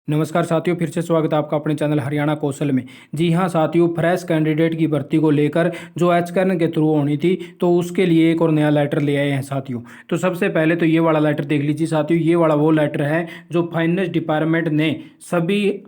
नमस्कार साथियों, फिर से स्वागत है आपका अपने चैनल हरियाणा कौशल में। जी हाँ साथियों, फ्रेश कैंडिडेट की भर्ती को लेकर जो एचकर्न के थ्रू होनी थी तो उसके लिए एक और नया लेटर ले आए हैं साथियों। तो सबसे पहले तो ये वाला लेटर देख लीजिए साथियों। ये वाला वो लेटर है जो फाइनेंस डिपार्टमेंट ने सभी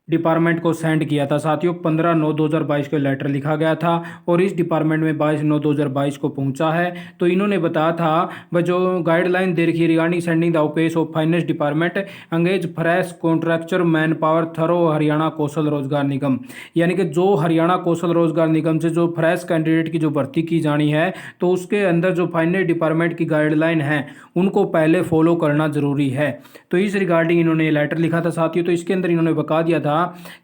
डिपार्टमेंट को सेंड किया था साथियों। 15/9/2022 को लेटर लिखा गया था और इस डिपार्टमेंट में 22/9/2022 को पहुंचा है। तो इन्होंने बताया था वह जो गाइडलाइन दे रखी regarding sending the office of finance department engage fresh contractual man power through Haryana Kaushal Rozgar Nigam, यानी कि जो हरियाणा कौशल रोजगार निगम से जो फ्रेश कैंडिडेट की जो भर्ती की जानी है तो उसके अंदर जो फाइनेंस डिपार्टमेंट की गाइडलाइन है उनको पहले फॉलो करना जरूरी है। तो इस रिगार्डिंग इन्होंने लेटर लिखा था साथियों। तो इसके अंदर इन्होंने बता दिया था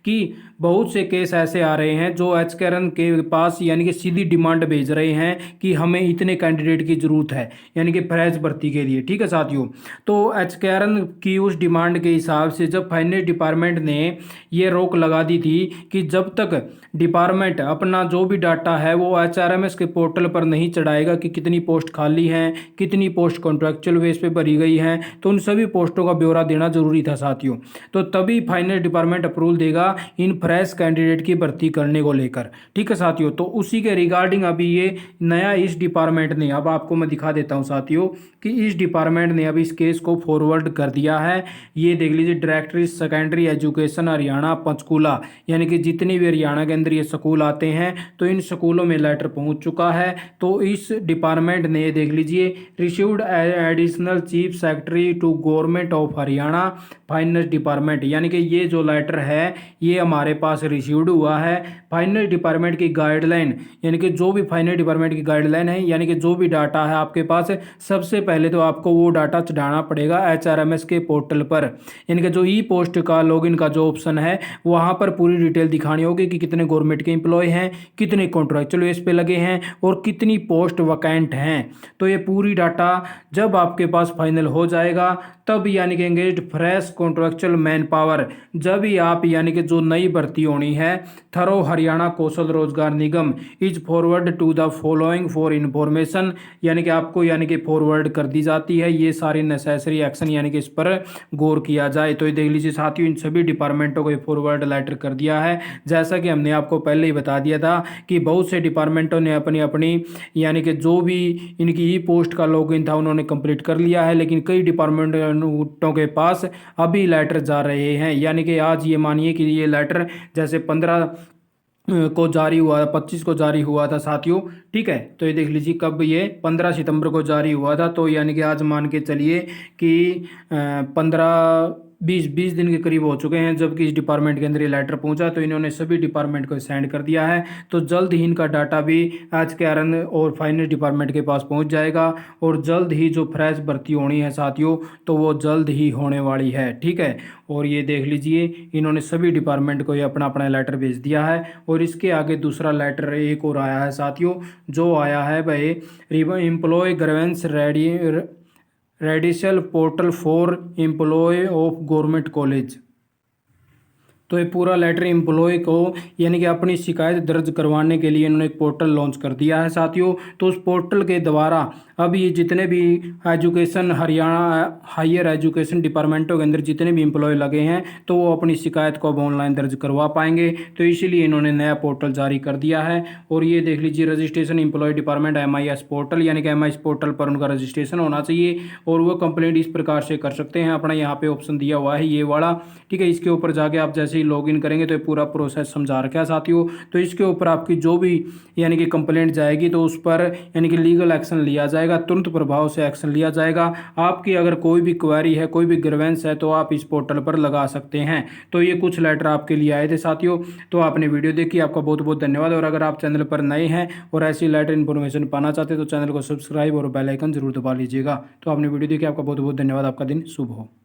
कि बहुत से केस ऐसे आ रहे हैं जो एचकेआरएन के पास यानी कि सीधी डिमांड भेज रहे हैं कि हमें इतने कैंडिडेट की जरूरत है, यानी कि फ्रेश भर्ती के लिए। ठीक है साथियों, तो एचकेआरएन की उस डिमांड के हिसाब से जब फाइनेंस डिपार्टमेंट ने ये रोक लगा दी थी कि जब तक डिपार्टमेंट अपना जो भी डाटा है वो एचआरएमएस के पोर्टल पर नहीं चढ़ाएगा कि कितनी पोस्ट खाली हैं, कितनी पोस्ट कॉन्ट्रैक्चुअल बेस पे भरी गई हैं, तो उन सभी पोस्टों का ब्यौरा देना जरूरी था साथियों। तो तभी फाइनेंस डिपार्टमेंट अप्रूवल देगा इन फ्रेश कैंडिडेट की भर्ती करने को लेकर। ठीक है साथियों, तो उसी के रिगार्डिंग अभी ये नया इस डिपार्टमेंट ने, अब आपको मैं दिखा देता हूँ साथियों कि इस डिपार्टमेंट ने अब इस केस को फॉरवर्ड कर दिया है। ये देख लीजिए, directory secondary education Haryana Panchkula, यानी कि जितने भी हरियाणा के अंदर ये स्कूल आते हैं तो इन स्कूलों में लेटर पहुंच चुका है। तो इस डिपार्टमेंट ने देख लीजिए, received additional chief secretary to government of Haryana finance department, यानी कि ये जो लेटर है ये हमारे पास रिसीव्ड हुआ है। फाइनेंस डिपार्टमेंट की गाइडलाइन, यानी कि जो भी फाइनेंस डिपार्टमेंट की गाइडलाइन है, यानी कि जो भी डाटा है आपके पास, सबसे पहले तो आपको वो डाटा चढ़ाना पड़ेगा एचआरएमएस के पोर्टल पर, यानी कि जो ई पोस्ट का लॉगिन का जो ऑप्शन है वहां पर पूरी डिटेल दिखानी होगी कि कितने गवर्नमेंट के एम्प्लॉय हैं, कितने कॉन्ट्रैक्चुअल बेस पे लगे हैं और कितनी पोस्ट वैकेंट हैं। तो ये पूरी डाटा जब आपके पास फाइनल हो जाएगा तब, यानी कि engaged fresh contractual man power, जब ही आप यानी कि जो नई भर्ती होनी है thorough Haryana Kaushal Rozgar Nigam is forward to the following for information, यानी कि आपको यानी कि फॉरवर्ड कर दी जाती है ये सारी नेसेसरी एक्शन, यानी कि इस पर गौर किया जाए। तो ये देख लीजिए साथियों, इन सभी डिपार्टमेंटों को फॉरवर्ड लेटर कर दिया है। जैसा कि हमने आपको पहले ही बता दिया था कि बहुत से डिपार्टमेंटों ने अपनी अपनी यानी कि जो भी इनकी ई पोस्ट का लॉगिन था उन्होंने कंप्लीट कर लिया है, लेकिन कई डिपार्टमेंटों के पास अभी लेटर जा रहे हैं। यानी कि आज ये मानिए कि ये लेटर जैसे 15 को जारी हुआ, 25 को जारी हुआ था साथियों। ठीक है, तो ये देख लीजिए कब, ये 15 सितंबर को जारी हुआ था। तो यानी कि आज मान के चलिए कि 15-20 दिन के करीब हो चुके हैं जबकि इस डिपार्टमेंट के अंदर ये लेटर पहुंचा। तो इन्होंने सभी डिपार्टमेंट को सेंड कर दिया है। तो जल्द ही इनका डाटा भी एचकेआरएन और फाइनेंस डिपार्टमेंट के पास पहुंच जाएगा और जल्द ही जो फ्रेश भर्ती होनी है साथियों तो वो जल्द ही होने वाली है। ठीक है, और ये देख लीजिए इन्होंने सभी डिपार्टमेंट को ये अपना अपना लेटर भेज दिया है। और इसके आगे दूसरा लेटर एक और आया है साथियों, जो आया है भाई employ grievance redressal portal for employ of government college. तो ये पूरा लेटर एम्प्लॉय को यानी कि अपनी शिकायत दर्ज करवाने के लिए इन्होंने एक पोर्टल लॉन्च कर दिया है साथियों। तो उस पोर्टल के द्वारा अब ये जितने भी एजुकेशन हरियाणा हायर एजुकेशन डिपार्टमेंटों के अंदर जितने भी एम्प्लॉय लगे हैं तो वो अपनी शिकायत को अब ऑनलाइन दर्ज करवा पाएंगे। तो इसीलिए इन्होंने नया पोर्टल जारी कर दिया है। और ये देख लीजिए, registration employ department MIS portal, यानी कि MIS पोर्टल पर उनका रजिस्ट्रेशन होना चाहिए और वो कंप्लेंट इस प्रकार से कर सकते हैं। अपना यहाँ पे ऑप्शन दिया हुआ है ये वाला। ठीक है, इसके ऊपर जाके आप जैसे लॉगिन करेंगे तो ये पूरा प्रोसेस समझा रखा है साथियों। तो इसके ऊपर आपकी जो भी यानी कि कंप्लेंट जाएगी तो उस पर यानी कि लीगल एक्शन लिया जाएगा, तुरंत प्रभाव से एक्शन लिया जाएगा। आपकी अगर कोई भी क्वेरी है, कोई भी ग्रीवेंस है तो आप इस पोर्टल पर लगा सकते हैं। तो ये कुछ लेटर आपके लिए आए थे साथियों। तो आपने वीडियो देखी, आपका बहुत बहुत धन्यवाद। और अगर आप चैनल पर नए हैं और ऐसी लेटर इन्फॉर्मेशन पाना चाहते हैं तो चैनल को सब्सक्राइब और बेल आइकन जरूर दबा लीजिएगा। तो आपने वीडियो देखी, आपका बहुत बहुत धन्यवाद। आपका दिन शुभ हो।